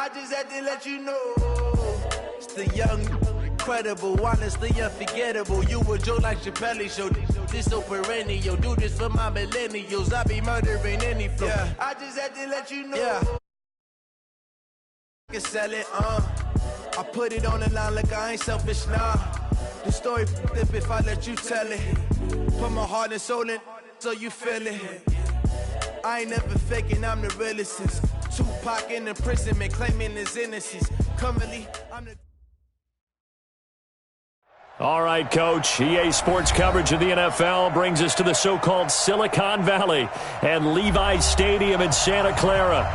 I just had to let you know. It's the young, incredible, honestly unforgettable. You a joke like Chappelle Show. This so perennial. Do this for my millennials. I be murdering any flow. Yeah. I just had to let you know. Yeah. I can sell it, I put it on the line like I ain't selfish, nah. The story flip if I let you tell it. Put my heart and soul in so you feel it. I ain't never faking, I'm the realest since Tupac in imprisonment, claiming his innocence. Currently, I'm the... All right, Coach. EA Sports coverage of the NFL brings us to the so-called Silicon Valley and Levi's Stadium in Santa Clara.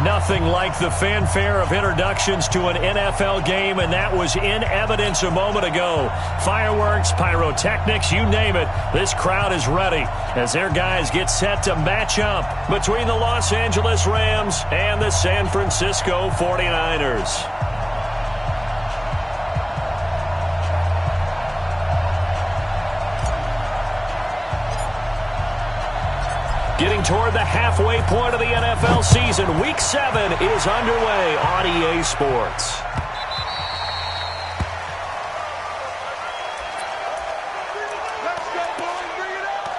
Nothing like the fanfare of introductions to an NFL game, and that was in evidence a moment ago. Fireworks, pyrotechnics, you name it. This crowd is ready as their guys get set to match up between the Los Angeles Rams and the San Francisco 49ers. Getting toward the halfway point of the NFL season, Week 7 is underway on EA Sports. Let's go, boys, bring it up!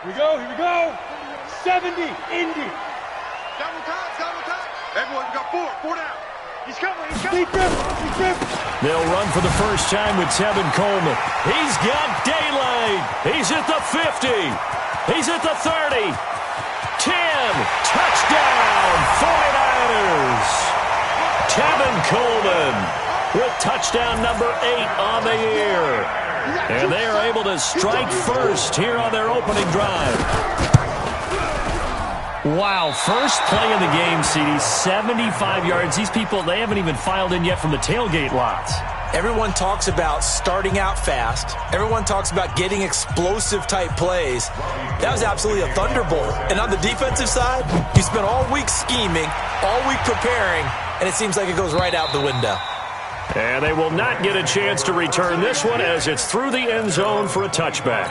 Here we go. 70, Indy. Double time. Everyone, we got four down. He's coming. Deep grip. They'll run for the first time with Tevin Coleman. He's got daylight. He's at the 50. He's at the 30. 10. Touchdown, 49ers. Tevin Coleman with touchdown number 8 on the year. And they are able to strike first here on their opening drive. Wow, first play of the game, CD, 75 yards. These people, they haven't even filed in yet from the tailgate lots. Everyone talks about starting out fast. Everyone talks about getting explosive-type plays. That was absolutely a thunderbolt. And on the defensive side, you spent all week scheming, all week preparing, and it seems like it goes right out the window. And they will not get a chance to return this one as it's through the end zone for a touchback.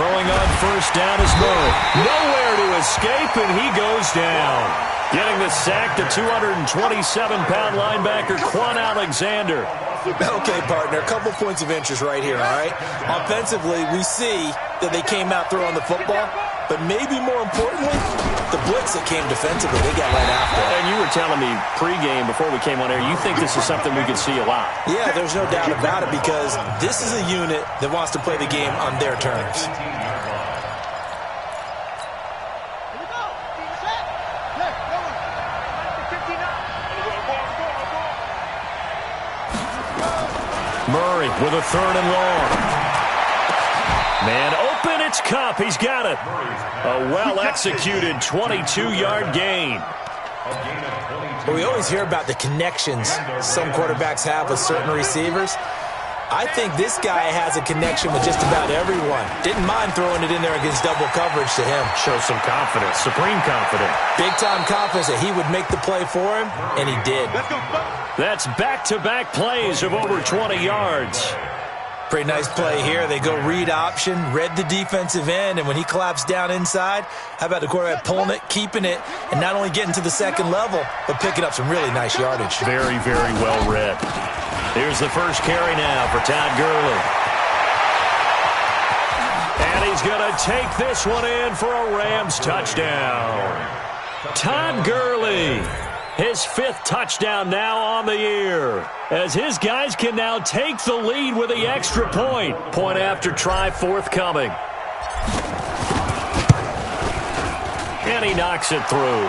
Throwing on first down is Murray. Nowhere to escape, and he goes down. Getting the sack, the 227-pound linebacker, Quan Alexander. Okay, partner, a couple points of interest right here, all right? Offensively, we see that they came out throwing the football, but maybe more importantly, the blitz that came defensively, they got right after it. And you were telling me pregame before we came on air, you think this is something we could see a lot. Yeah, there's no doubt about it because this is a unit that wants to play the game on their terms. Murray with a 3rd and long. Man open, it's Kupp. He's got it. A well-executed 22-yard gain. Well, we always hear about the connections some quarterbacks have with certain receivers. I think this guy has a connection with just about everyone. Didn't mind throwing it in there against double coverage to him. Shows some confidence, supreme confidence. Big-time confidence that he would make the play for him, and he did. That's back-to-back plays of over 20 yards. Pretty nice play here. They go read option, read the defensive end, and when he collapsed down inside, how about the quarterback pulling it, keeping it, and not only getting to the second level, but picking up some really nice yardage. Very, very well read. Here's the first carry now for Todd Gurley. And he's going to take this one in for a Rams touchdown. Todd Gurley, his 5th touchdown now on the year, as his guys can now take the lead with the extra point. Point after try forthcoming. And he knocks it through.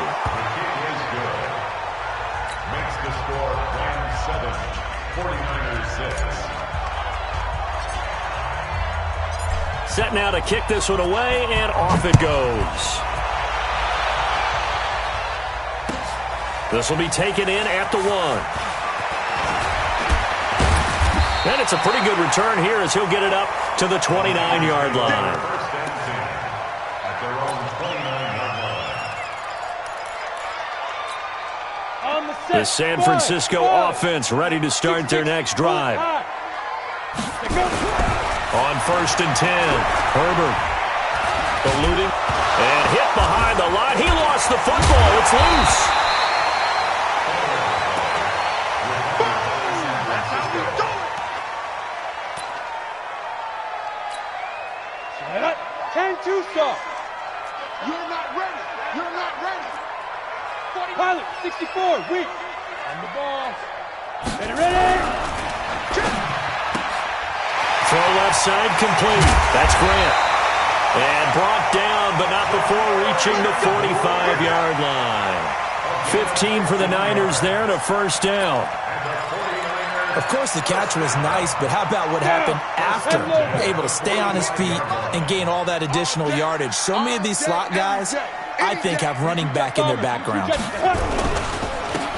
Makes the score Rams 7, 49ers 6. Set now to kick this one away, and off it goes. This will be taken in at the 1. And it's a pretty good return here as he'll get it up to the 29-yard line. At their own 29-yard line. On the The San Francisco offense ready to start their next drive. On 1st and 10, Herbert eluding and hit behind the line. He lost the football. It's loose. Too soft. You're not ready. You're not ready. Pilot, 64, weak. On the ball. Ready, ready. Throw left side complete. That's Grant. And brought down, but not before reaching the 45-yard line. 15 for the Niners there and a first down. Of course, the catch was nice, but how about what happened after? Able to stay on his feet and gain all that additional yardage. So many of these slot guys, I think, have running back in their background.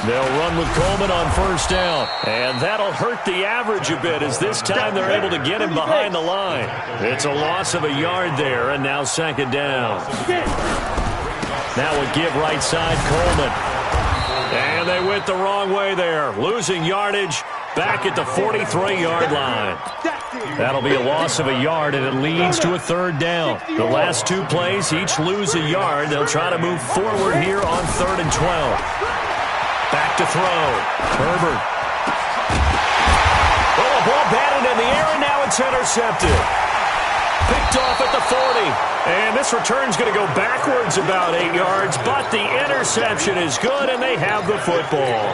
They'll run with Coleman on first down. And that'll hurt the average a bit as this time they're able to get him behind the line. It's a loss of a yard there, and now second down. Now a give right side, Coleman. And they went the wrong way there, losing yardage. Back at the 43-yard line. That'll be a loss of a yard, and it leads to a third down. The last two plays each lose a yard. They'll try to move forward here on 3rd and 12. Back to throw. Herbert. Oh, a ball batted in the air, and now it's intercepted. Picked off at the 40. And this return's going to go backwards about 8 yards, but the interception is good, and they have the football.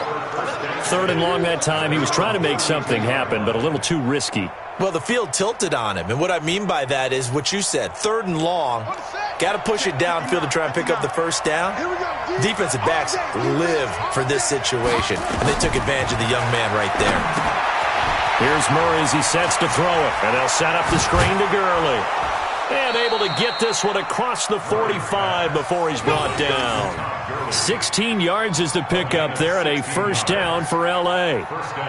3rd and long that time. He was trying to make something happen, but a little too risky. Well, the field tilted on him, and what I mean by that is what you said. 3rd and long, got to push it downfield to try and pick up the first down. Defensive backs live for this situation, and they took advantage of the young man right there. Here's Murray as he sets to throw it, and they'll set up the screen to Gurley. And able to get this one across the 45 before he's brought down. 16 yards is the pickup there, and a first down for L.A.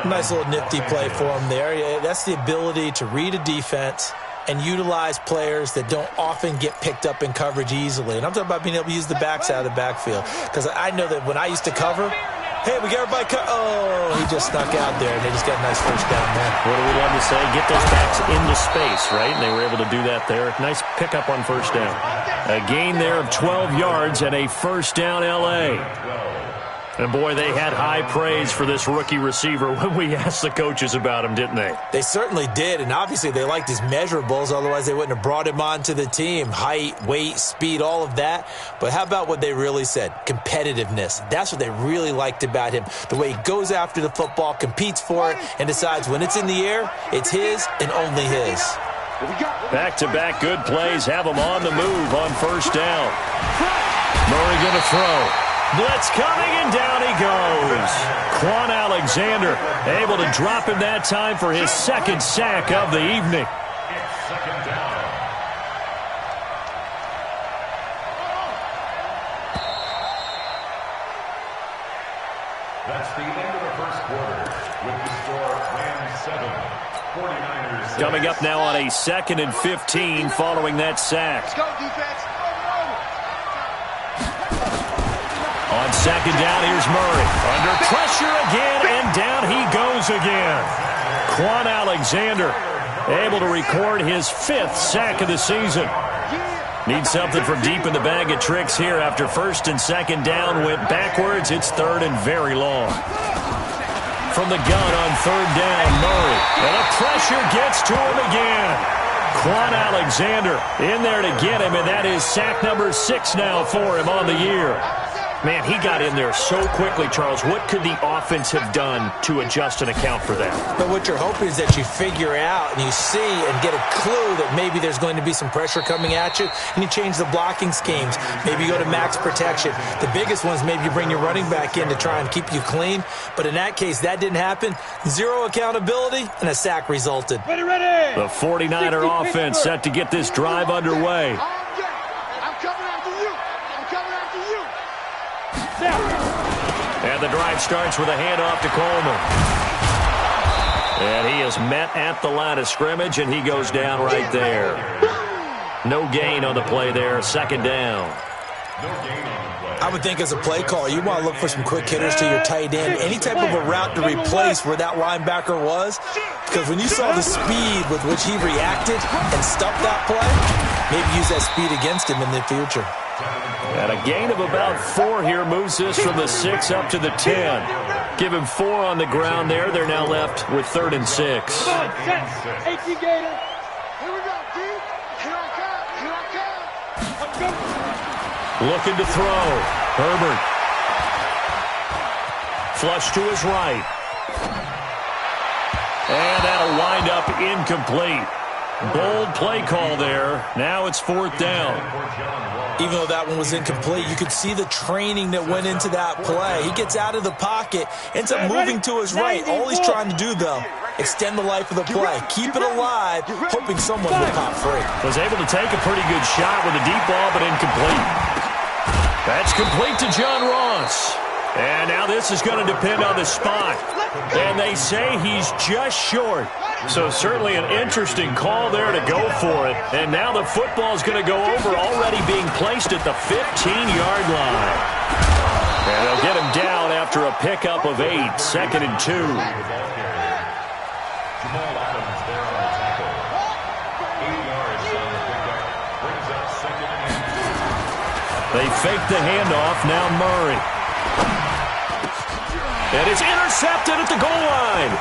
Nice little nifty play for him there. That's the ability to read a defense and utilize players that don't often get picked up in coverage easily. And I'm talking about being able to use the backs out of the backfield. Because I know that when I used to cover, hey, we got everybody oh, he just snuck out there, and they just got a nice first down there. What do we love to say? Get those backs into space, right? And they were able to do that there. Nice pickup on first down. A gain there of 12 yards and a first down L.A. And, boy, they had high praise for this rookie receiver when we asked the coaches about him, didn't they? They certainly did, and obviously they liked his measurables. Otherwise, they wouldn't have brought him onto the team. Height, weight, speed, all of that. But how about what they really said? Competitiveness. That's what they really liked about him. The way he goes after the football, competes for it, and decides when it's in the air, it's his and only his. Back-to-back good plays have him on the move on first down. Murray going to throw. Blitz coming, and down he goes. Quan Alexander able to drop him that time for his second sack of the evening. That's the end of the first quarter with the score Rams 7, 49ers 6. Coming up now on a 2nd and 15 following that sack. Let's go, defense. On second down, here's Murray. Under pressure again, and down he goes again. Quan Alexander able to record his 5th sack of the season. Needs something from deep in the bag of tricks here after 1st and 2nd down went backwards. It's 3rd and very long. From the gun on 3rd down, Murray. And the pressure gets to him again. Quan Alexander in there to get him, and that is sack number 6 now for him on the year. Man, he got in there so quickly, Charles. What could the offense have done to adjust and account for that? But what you're hoping is that you figure out and you see and get a clue that maybe there's going to be some pressure coming at you, and you change the blocking schemes. Maybe you go to max protection. The biggest one is maybe you bring your running back in to try and keep you clean. But in that case, that didn't happen. 0 accountability, and a sack resulted. Ready, ready. The 49er offense set to get this drive underway. And the drive starts with a handoff to Coleman. And he is met at the line of scrimmage, and he goes down right there. No gain on the play there, 2nd down. No gain on the play. I would think as a play caller, you want to look for some quick hitters to your tight end. Any type of a route to replace where that linebacker was. Because when you saw the speed with which he reacted and stuffed that play, maybe use that speed against him in the future. And a gain of about 4 here moves this from the 6 up to the 10. Give him 4 on the ground there. They're now left with 3rd and 6. Come on, set. 18 Gator. Here we go, D. Here I come. Here I come. Let's go. Looking to throw. Herbert. Flush to his right. And that'll wind up incomplete. Bold play call there. Now it's 4th down. Even though that one was incomplete, you could see the training that went into that play. He gets out of the pocket, ends up moving to his right. All he's trying to do, though, extend the life of the play. Keep it alive, hoping someone will pop free. Was able to take a pretty good shot with a deep ball, but incomplete. That's complete to John Ross. And now this is going to depend on the spot. And they say he's just short. So certainly an interesting call there to go for it. And now the football's going to go over, already being placed at the 15-yard line. And they'll get him down after a pickup of 8, 2nd and 2. They fake the handoff. Now Murray. And it's intercepted at the goal line.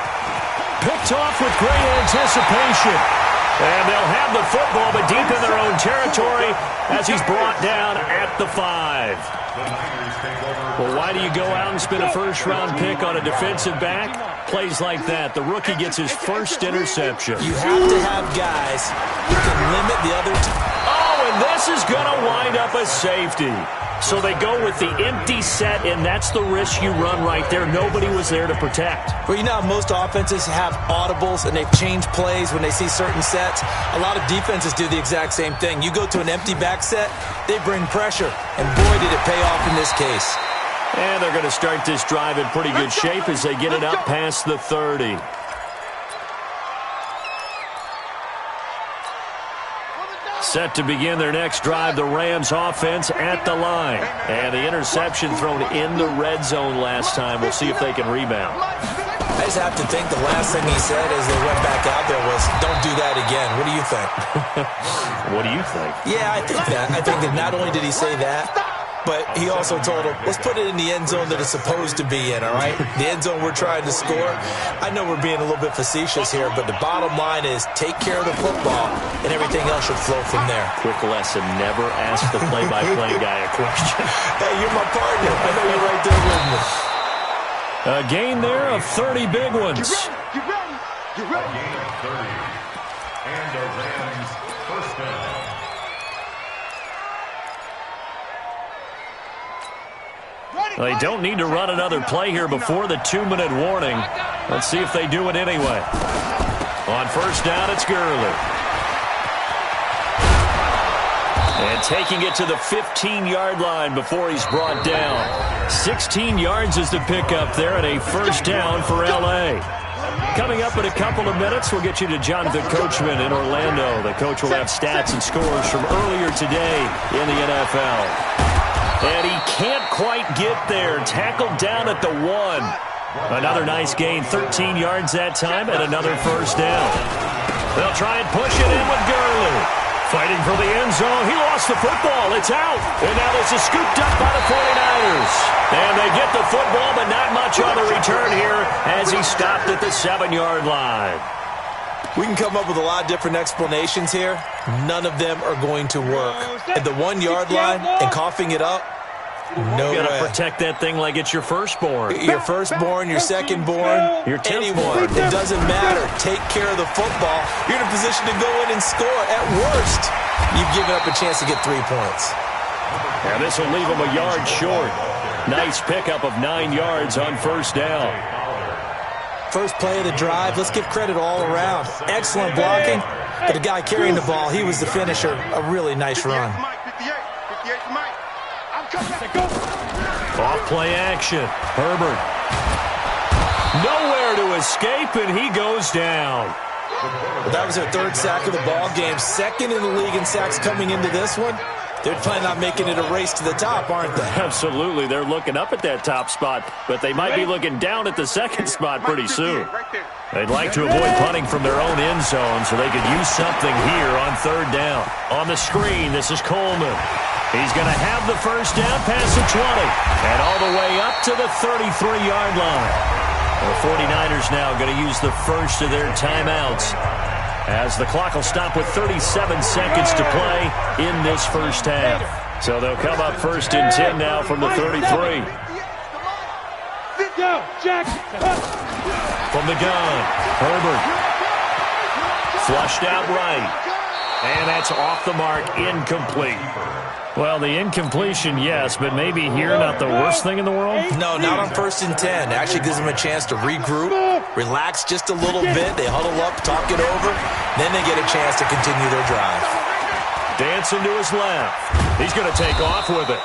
Picked off with great anticipation. And they'll have the football, but deep in their own territory as he's brought down at the 5. Well, why do you go out and spend a first-round pick on a defensive back? Plays like that. The rookie gets his first interception. You have to have guys who can limit the other and this is going to wind up a safety. So they go with the empty set, and that's the risk you run right there. Nobody was there to protect. Well, you know how most offenses have audibles, and they've changed plays when they see certain sets. A lot of defenses do the exact same thing. You go to an empty back set, they bring pressure, and boy, did it pay off in this case. And they're going to start this drive in pretty good shape as they get it up past the 30. Set to begin their next drive, the Rams offense at the line. And the interception thrown in the red zone last time. We'll see if they can rebound. I just have to think the last thing he said as they went back out there was, don't do that again. What do you think? What do you think? Yeah, I think that. I think that not only did he say that, but he also told him, let's put it in the end zone that it's supposed to be in, all right? The end zone we're trying to score. I know we're being a little bit facetious here, but the bottom line is take care of the football, and everything else should flow from there. Quick lesson, never ask the play-by-play guy a question. Hey, you're my partner. I know you're right there with me. A gain there of 30 big ones. Get ready. Get ready. A gain of 30. And the Rams first down. They don't need to run another play here before the 2-minute warning. Let's see if they do it anyway. On first down, it's Gurley. And taking it to the 15-yard line before he's brought down. 16 yards is the pickup there and a first down for L.A. Coming up in a couple of minutes, we'll get you to Jonathan Coachman in Orlando. The coach will have stats and scores from earlier today in the NFL. And he can't quite get there. Tackled down at the 1. Another nice gain, 13 yards that time, and another first down. They'll try and push it in with Gurley. Fighting for the end zone. He lost the football. It's out. And now this is scooped up by the 49ers. And they get the football, but not much on the return here as he stopped at the 7-yard line. We can come up with a lot of different explanations here. None of them are going to work. At the 1-yard line and coughing it up, no way. You got to protect that thing like it's your firstborn. Your firstborn, your secondborn, your anyone. It doesn't matter. Take care of the football. You're in a position to go in and score. At worst, you've given up a chance to get 3 points. And this will leave him a yard short. Nice pickup of 9 yards on first down. First play of the drive, let's give credit all around. Excellent blocking, but the guy carrying the ball, he was the finisher. A really nice run. Off play action. Herbert. Nowhere to escape, and he goes down. Well, that was their 3rd sack of the ball game. 2nd in the league in sacks coming into this one. They're planning on making it a race to the top, aren't they? Absolutely. They're looking up at that top spot, but they might be looking down at the second spot pretty soon. They'd like to avoid punting from their own end zone so they could use something here on third down. On the screen, this is Coleman. He's going to have the first down past the 20 and all the way up to the 33-yard line. The 49ers now going to use the first of their timeouts as the clock will stop with 37 seconds to play in this first half. So they'll come up first and 10 now from the 33. Go, Jack. From the gun, Herbert. Flushed out right. And that's off the mark, incomplete. Well, the incompletion, yes, but maybe here not the worst thing in the world? No, not on first and 10. It actually gives them a chance to regroup, relax just a little bit. They huddle up, talk it over. Then they get a chance to continue their drive. Dancing to his left. He's going to take off with it.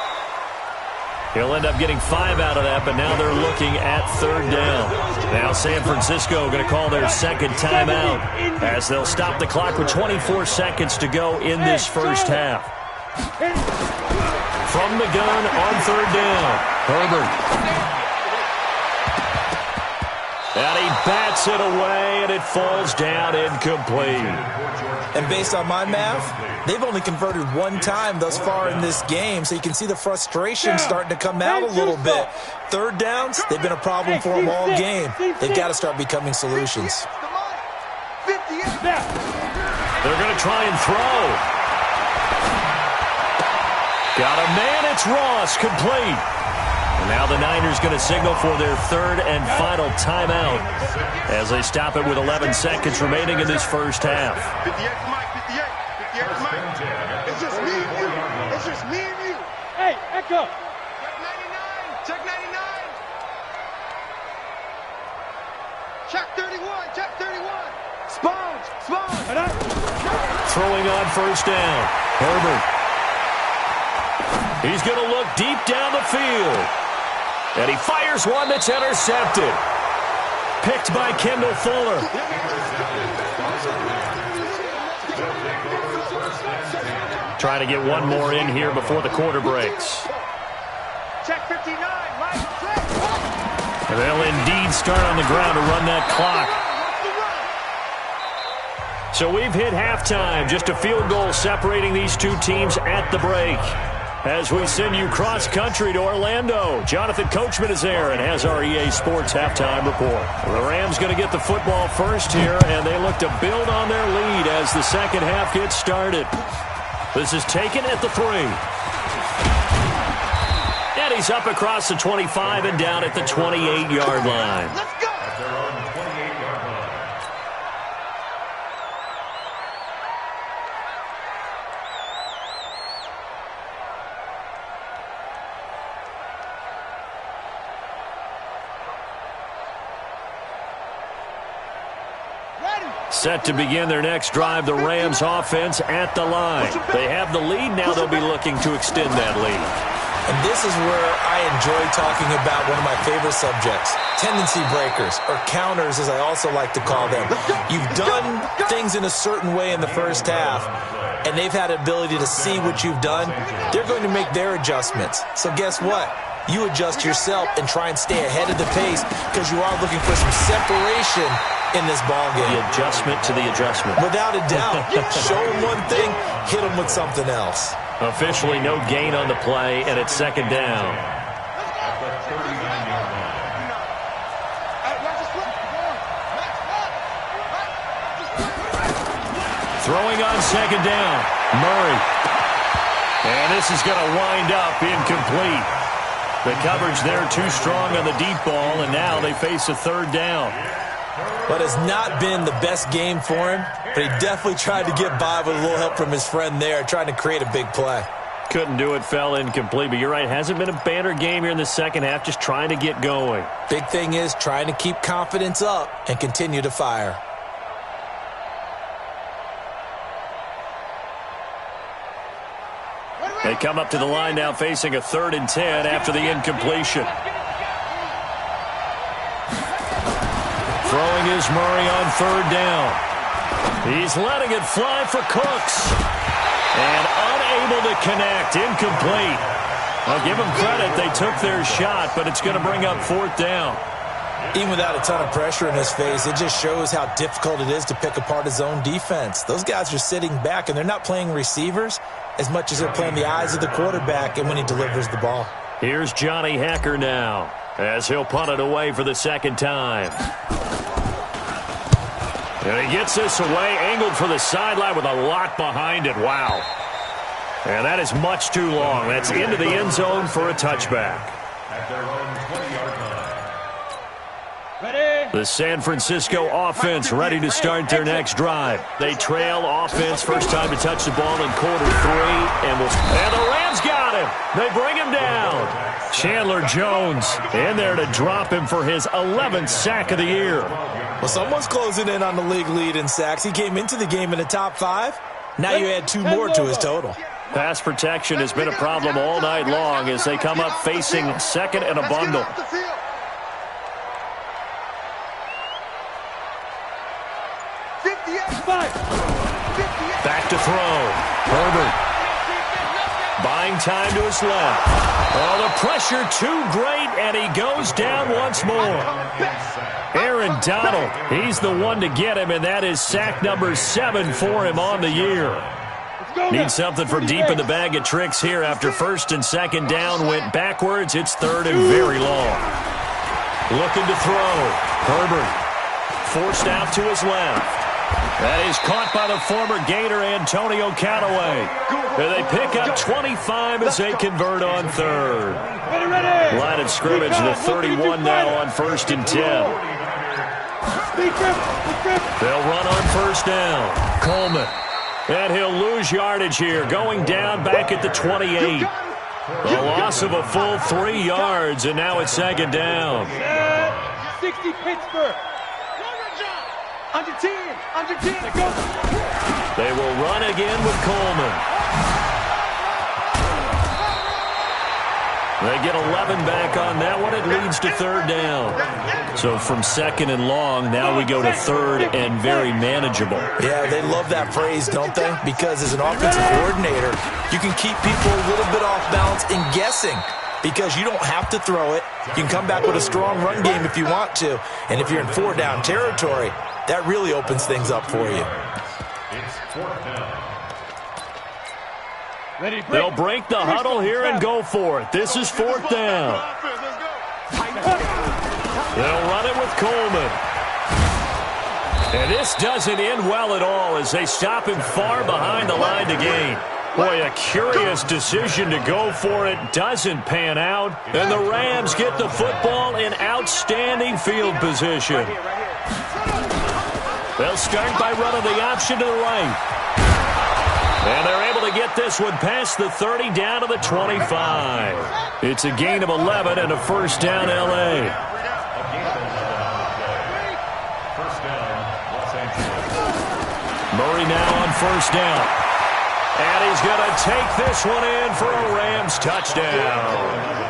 He'll end up getting 5 out of that, but now they're looking at third down. Now San Francisco going to call their second timeout as they'll stop the clock with 24 seconds to go in this first half. From the gun on third down, Herbert. And he bats it away, and it falls down incomplete. And based on my math, they've only converted one time thus far in this game, so you can see the frustration starting to come out a little bit. Third downs, they've been a problem for them all game. They've got to start becoming solutions. They're going to try and throw. Got a man, it's Ross, complete. And now the Niners going to signal for their third and final timeout as they stop it with 11 seconds remaining in this first half. 58, Mike, 58, 58, Mike. It's just me and you. It's just me and you. Hey, Echo. Check 99. Check 99. Check 31. Check 31. Sponge. Throwing on first down. Herbert. He's going to look deep down the field. And he fires one that's intercepted. Picked by Kendall Fuller. Trying to get one more in here before the quarter breaks. Check 59. And they'll indeed start on the ground to run that clock. So we've hit halftime. Just a field goal separating these two teams at the break. As we send you cross-country to Orlando, Jonathan Coachman is there and has our EA Sports halftime report. The Rams going to get the football first here, and they look to build on their lead as the second half gets started. This is taken at the 3. And he's up across the 25 and down at the 28-yard line. Let's go. At their own 28-yard line. Set to begin their next drive, the Rams offense at the line. They have the lead. Now they'll be looking to extend that lead. And this is where I enjoy talking about one of my favorite subjects, tendency breakers, or counters as I also like to call them. You've done things in a certain way in the first half, and they've had the ability to see what you've done. They're going to make their adjustments. So guess what? You adjust yourself and try and stay ahead of the pace because you are looking for some separation in this ball game. The adjustment to the adjustment. Without a doubt. Show them one thing, hit them with something else. Officially no gain on the play, and it's second down. At the 39-yard line. Throwing on second down, Murray. And this is going to wind up incomplete. The coverage there too strong on the deep ball, and now they face a third down. But it's not been the best game for him, but he definitely tried to get by with a little help from his friend there, trying to create a big play. Couldn't do it, fell incomplete, but you're right, hasn't been a banner game here in the second half, just trying to get going. Big thing is trying to keep confidence up and continue to fire. They come up to the line now facing a 3rd and 10 after the incompletion. Throwing is Murray on 3rd down. He's letting it fly for Cooks. And unable to connect. Incomplete. I'll give them credit. They took their shot, but it's going to bring up 4th down. Even without a ton of pressure in his face, it just shows how difficult it is to pick apart his own defense. Those guys are sitting back, and they're not playing receivers as much as they're playing the eyes of the quarterback and when he delivers the ball. Here's Johnny Hacker now as he'll punt it away for the 2nd time. And he gets this away, angled for the sideline with a lot behind it. Wow. And that is much too long. That's into the end zone for a touchback. At their own 20-yard line. The San Francisco offense ready to start their next drive. They trail offense, first time to touch the ball in quarter 3. And the Rams got him. They bring him down. Chandler Jones in there to drop him for his 11th sack of the year. Well, someone's closing in on the league lead in sacks. He came into the game in the top 5. Now you add 2 more to his total. Pass protection has been a problem all night long as they come up facing 2nd and a bundle. Back to throw. Herbert. Buying time to his left. Oh, the pressure too great, and he goes down once more. Aaron Donald, he's the one to get him, and that is sack number 7 for him on the year. Need something from deep in the bag of tricks here after 1st and 2nd down went backwards. It's 3rd and very long. Looking to throw. Herbert forced out to his left. That is caught by the former Gator Antonio Callaway. And they pick up 25 as they convert on 3rd. Line of scrimmage, the 31 now on 1st and 10. They'll run on 1st down. Coleman. And he'll lose yardage here, going down back at the 28. A loss of a full 3 yards, and now it's 2nd down. 60 Pittsburgh. Under 10. They will run again with Coleman. They get 11 back on that one. It leads to 3rd down. So from 2nd and long, now we go to 3rd and very manageable. Yeah, they love that phrase, don't they? Because as an offensive coordinator, you can keep people a little bit off balance and guessing because you don't have to throw it. You can come back with a strong run game if you want to. And if you're in 4-down territory, that really opens things up for you. It's 4th down. They'll break the huddle here and go for it. This is 4th down. They'll run it with Coleman. And this doesn't end well at all as they stop him far behind the line to gain. Boy, a curious decision to go for it doesn't pan out. And the Rams get the football in outstanding field position. They'll start by running the option to the right. And they're able to get this one past the 30 down to the 25. It's a gain of 11 and a 1st down L.A. Murray now on 1st down. And he's going to take this one in for a Rams touchdown.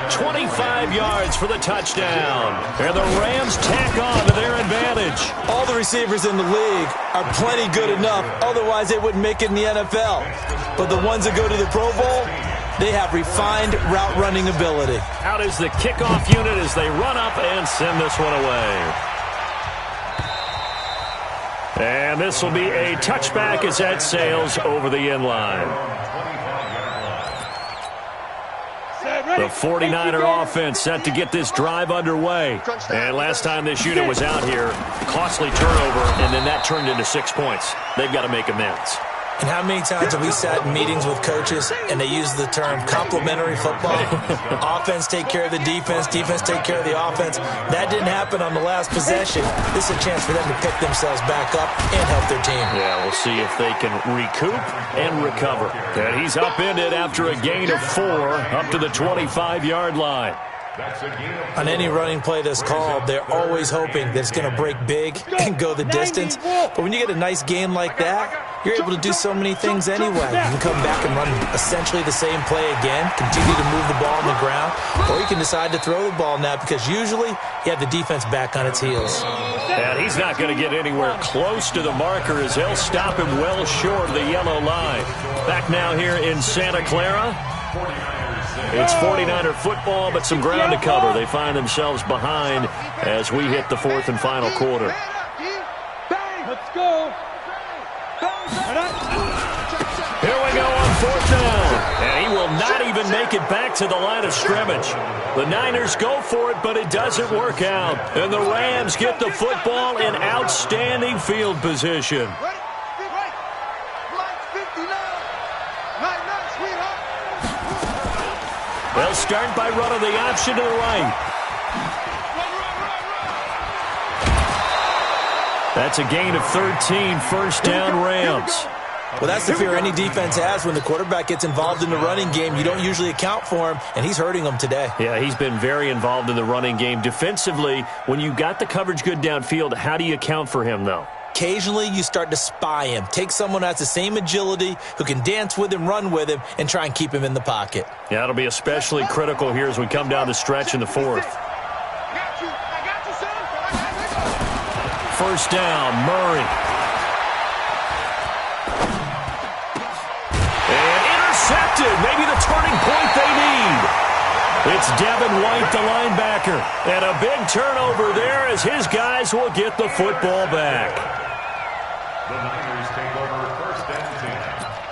25 yards for the touchdown. And the Rams tack on to their advantage. All the receivers in the league are plenty good enough. Otherwise, they wouldn't make it in the NFL. But the ones that go to the Pro Bowl, they have refined route running ability. Out is the kickoff unit as they run up and send this one away. And this will be a touchback as that sails over the end line. The 49er offense set to get this drive underway. And last time this unit was out here, costly turnover, and then that turned into 6 points. They've got to make amends. And how many times have we sat in meetings with coaches and they use the term complementary football? Offense take care of the defense, defense take care of the offense. That didn't happen on the last possession. This is a chance for them to pick themselves back up and help their team. Yeah, we'll see if they can recoup and recover. And he's upended after a gain of 4 up to the 25-yard line. On any running play that's called, they're always hoping that it's going to break big and go the distance. But when you get a nice game like that, you're able to do so many things anyway. You can come back and run essentially the same play again, continue to move the ball on the ground, or you can decide to throw the ball now because usually you have the defense back on its heels. And he's not going to get anywhere close to the marker as they'll stop him well short of the yellow line. Back now here in Santa Clara. It's 49er football, but some ground to cover. They find themselves behind as we hit the fourth and final quarter. Let's go. Here we go on fourth down. And he will not even make it back to the line of scrimmage. The Niners go for it, but it doesn't work out. And the Rams get the football in outstanding field position. They'll start by running the option to the right. That's a gain of 13, first down Rams. Well, that's the fear any defense has when the quarterback gets involved in the running game. You don't usually account for him, and he's hurting them today. Yeah, he's been very involved in the running game. Defensively, when you got the coverage good downfield, how do you account for him, though? Occasionally, you start to spy him. Take someone who has the same agility, who can dance with him, run with him, and try and keep him in the pocket. Yeah, it'll be especially critical here as we come down the stretch in the fourth. First down, Murray. And intercepted. Maybe the turning point they need. It's Devin White, the linebacker. And a big turnover there as his guys will get the football back. The Niners take over first and 10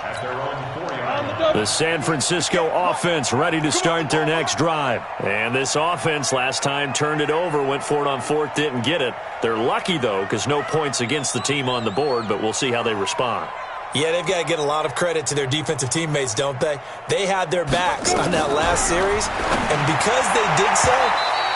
at their own 40-yard line. The San Francisco offense ready to start their next drive. And this offense last time turned it over, went for it on fourth, didn't get it. They're lucky, though, because no points against the team on the board, but we'll see how they respond. Yeah, they've got to get a lot of credit to their defensive teammates, don't they? They had their backs on that last series, and because they did so,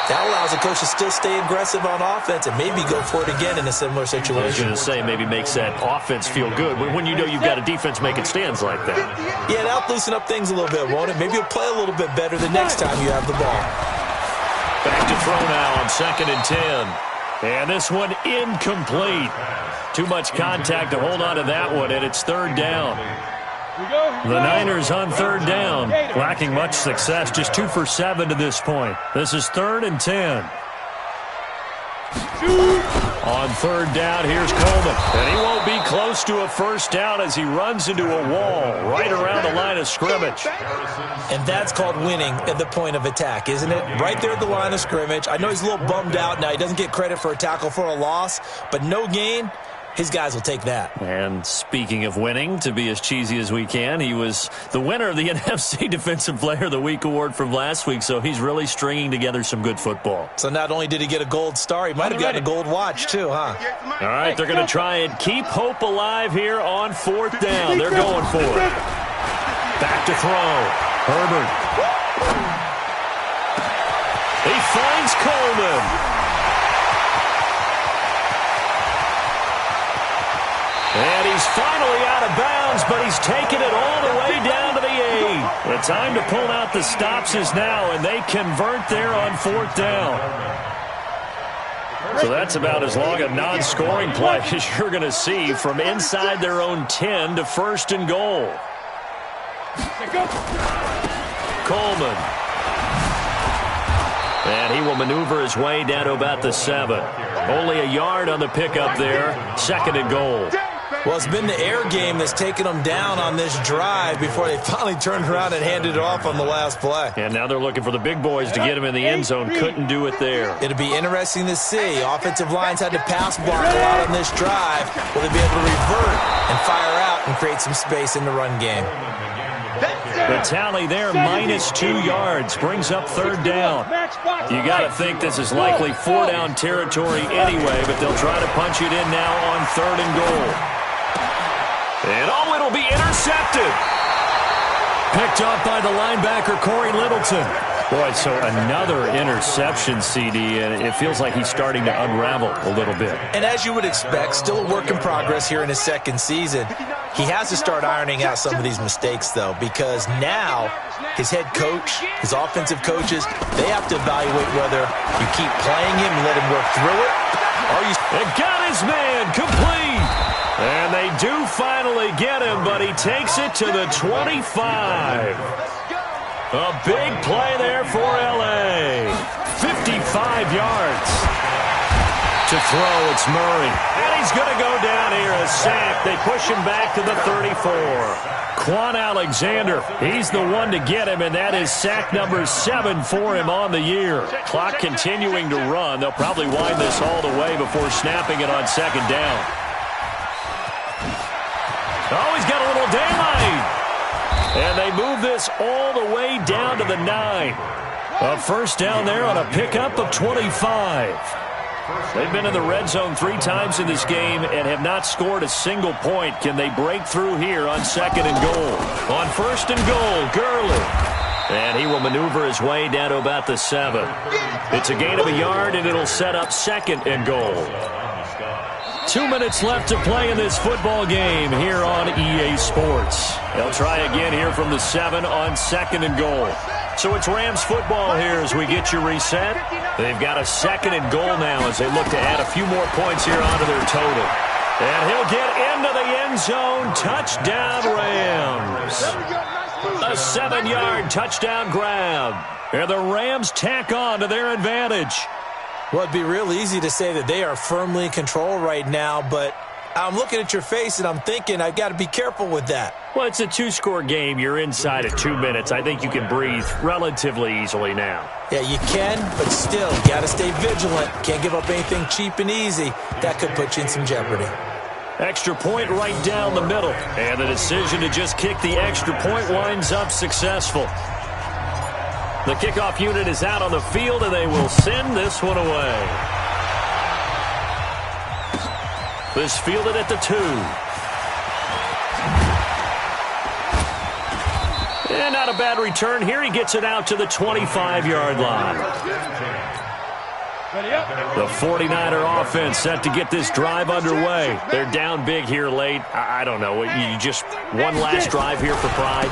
that allows the coach to still stay aggressive on offense and maybe go for it again in a similar situation. I was going to say, maybe makes that offense feel good when you know you've got a defense making stands like that. Yeah, that'll loosen up things a little bit, won't it? Maybe you'll play a little bit better the next time you have the ball. Back to throw now on 2nd and 10. And this one incomplete. Too much contact to hold on to that one, and it's third down. The Niners on third down, lacking much success, just 2 for 7 to this point. This is 3rd and 10. On third down, here's Coleman. And he won't be close to a first down as he runs into a wall right around the line of scrimmage. And that's called winning at the point of attack, isn't it? Right there at the line of scrimmage. I know he's a little bummed out now. He doesn't get credit for a tackle for a loss, but no gain. His guys will take that. And speaking of winning, to be as cheesy as we can, he was the winner of the NFC Defensive Player of the Week award from last week, so he's really stringing together some good football. So not only did he get a gold star, he might have gotten a gold watch too, huh? All right, they're going to try and keep hope alive here on fourth down. They're going for it. Back to throw. Herbert. He finds Coleman. And he's finally out of bounds, but he's taken it all the way down to the 8. The time to pull out the stops is now, and they convert there on fourth down. So that's about as long a non-scoring play as you're going to see from inside their own 10 to 1st and goal. Coleman. And he will maneuver his way down to about the 7. Only a yard on the pickup there. 2nd and goal. Well, it's been the air game that's taken them down on this drive before they finally turned around and handed it off on the last play. And now they're looking for the big boys to get him in the end zone. Couldn't do it there. It'll be interesting to see. Offensive lines had to pass block a lot on this drive. Will they be able to revert and fire out and create some space in the run game? The tally there, -2 yards, brings up third down. You got to think this is likely 4-down territory anyway, but they'll try to punch it in now on 3rd and goal. And it'll be intercepted. Picked up by the linebacker, Corey Littleton. Boy, so another interception, CD, and it feels like he's starting to unravel a little bit. And as you would expect, still a work in progress here in his second season. He has to start ironing out some of these mistakes, though, because now his head coach, his offensive coaches, they have to evaluate whether you keep playing him and let him work through it, or you... It got his man complete. And they do finally get him, but he takes it to the 25. A big play there for L.A. 55 yards. To throw, it's Murray. And he's going to go down here, a sack. They push him back to the 34. Quan Alexander, he's the one to get him, and that is sack number 7 for him on the year. Clock continuing to run. They'll probably wind this all the way before snapping it on second down. Oh, he's got a little daylight. And they move this all the way down to the 9. A first down there on a pickup of 25. They've been in the red zone 3 times in this game and have not scored a single point. Can they break through here on second and goal? On first and goal, Gurley. And he will maneuver his way down to about the 7. It's a gain of a yard, and it'll set up second and goal. 2 minutes left to play in this football game here on EA Sports. They'll try again here from the 7 on second and goal. So it's Rams football here as we get you reset. They've got a second and goal now as they look to add a few more points here onto their total. And he'll get into the end zone. Touchdown, Rams. A 7-yard touchdown grab. And the Rams tack on to their advantage. Well, it'd be real easy to say that they are firmly in control right now, but I'm looking at your face and I'm thinking I've got to be careful with that. Well, it's a 2-score game. You're inside of 2 minutes. I think you can breathe relatively easily now. Yeah, you can, but still, you got to stay vigilant. Can't give up anything cheap and easy. That could put you in some jeopardy. Extra point right down the middle. And the decision to just kick the extra point winds up successful. The kickoff unit is out on the field, and they will send this one away. This fielded at the 2. And not a bad return here. He gets it out to the 25-yard line. The 49er offense set to get this drive underway. They're down big here late. I don't know. You just one last drive here for pride.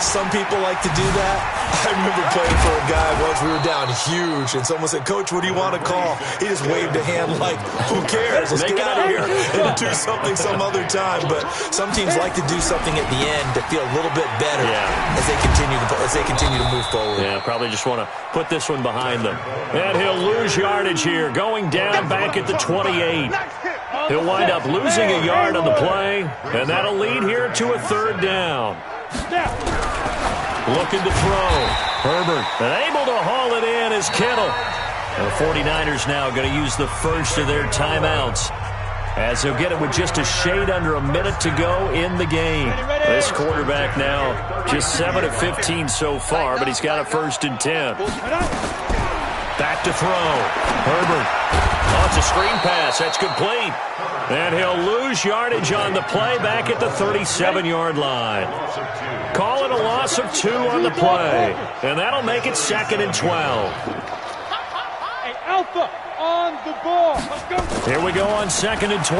Some people like to do that. I remember playing for a guy once. We were down huge, and someone said, "Coach, what do you want to call?" He just waved a hand like, "Who cares? Let's get out of here and do something some other time." But some teams like to do something at the end to feel a little bit better as they continue to move forward. Yeah, probably just want to put this one behind them. And he'll lose yardage here, going down back at the 28. He'll wind up losing a yard on the play, and that'll lead here to a third down. Looking to throw. Herbert, and able to haul it in is Kittle. And the 49ers now going to use the first of their timeouts, as he'll get it with just a shade under a minute to go in the game. This quarterback now just 7 of 15 so far, but he's got a 1st and 10. Back to throw. Herbert. Oh, it's a screen pass. That's complete. And he'll lose yardage on the play back at the 37-yard line. Call it a loss of 2 on the play. And that'll make it 2nd and 12. Hey, Alpha on the ball. Let's go. Here we go on 2nd and 12.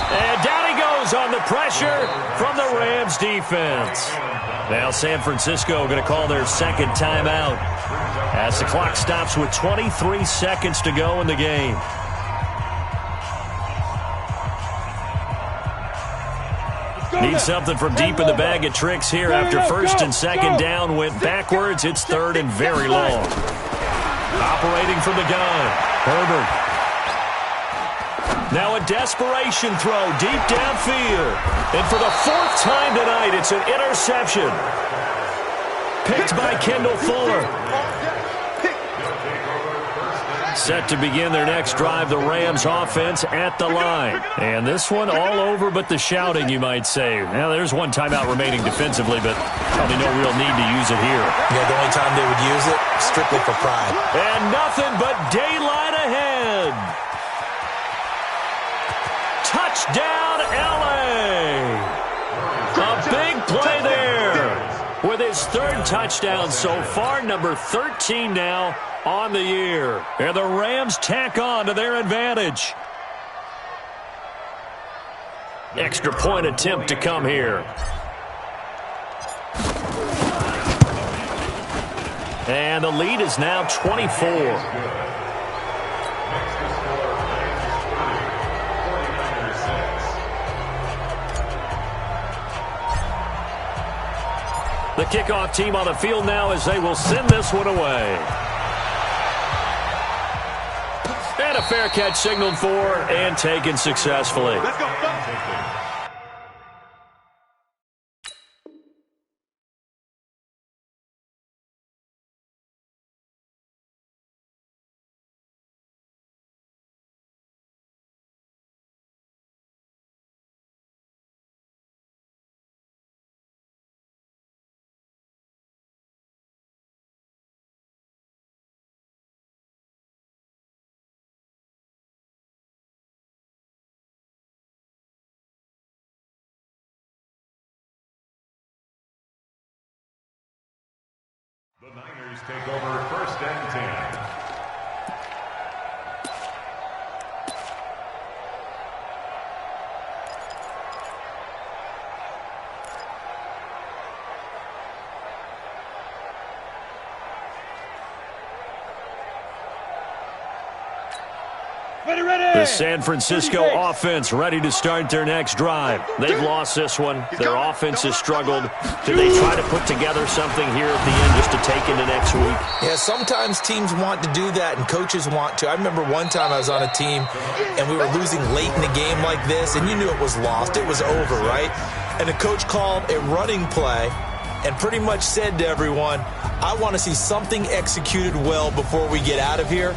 And down he goes on the pressure from the Rams defense. Now San Francisco going to call their second timeout as the clock stops with 23 seconds to go in the game. Need something from deep in the bag of tricks here after 1st and 2nd down went backwards. It's 3rd and very long. Operating from the gun, Herbert. Now a desperation throw deep downfield. And for the 4th time tonight, it's an interception. Picked by Kendall Fuller. Set to begin their next drive, the Rams offense at the line. And this one all over but the shouting, you might say. Now, there's one timeout remaining defensively, but probably no real need to use it here. Yeah, the only time they would use it, strictly for pride. And nothing but daylight ahead. Touchdown, L.A. A big play there his third touchdown so far, number 13 now on the year. And the Rams tack on to their advantage. Extra point attempt to come here. And the lead is now 24. The kickoff team on the field now as they will send this one away. And a fair catch signaled for and taken successfully. Let's go. The Niners take over 1st and 10. The San Francisco offense ready to start their next drive. They've lost this one. Their offense has struggled. Do they try to put together something here at the end just to take into next week? Yeah, sometimes teams want to do that and coaches want to. I remember one time I was on a team and we were losing late in the game like this, and you knew it was lost. It was over, right? And the coach called a running play and pretty much said to everyone, I want to see something executed well before we get out of here.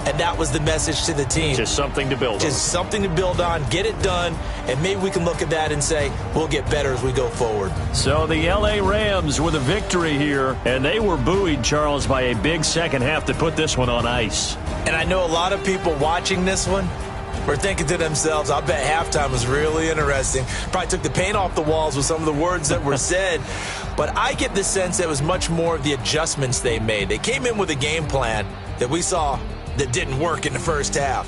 And that was the message to the team. Just something to build on. Just something to build on, get it done, and maybe we can look at that and say, we'll get better as we go forward. So the L.A. Rams with a victory here, and they were buoyed, Charles, by a big second half to put this one on ice. And I know a lot of people watching this one were thinking to themselves, I bet halftime was really interesting. Probably took the paint off the walls with some of the words that were said. But I get the sense that it was much more of the adjustments they made. They came in with a game plan that we saw that didn't work in the first half.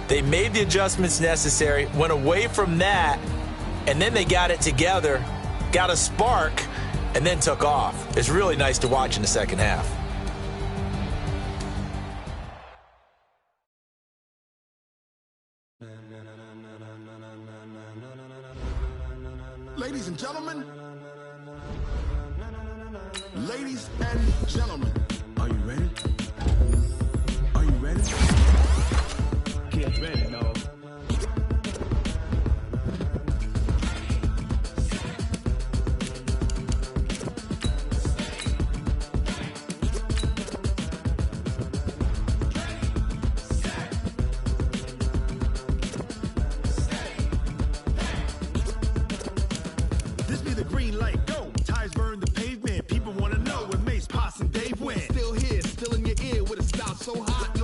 They made the adjustments necessary, went away from that, and then they got it together, got a spark, and then took off. It's really nice to watch in the second half. Ladies and gentlemen, are you ready? Are you ready? Get ready, no. This be the green light, go. Tires burn the pavement. People want to know where Mace, Poss, and Dave went. Still here, still in your ear with a style so hot.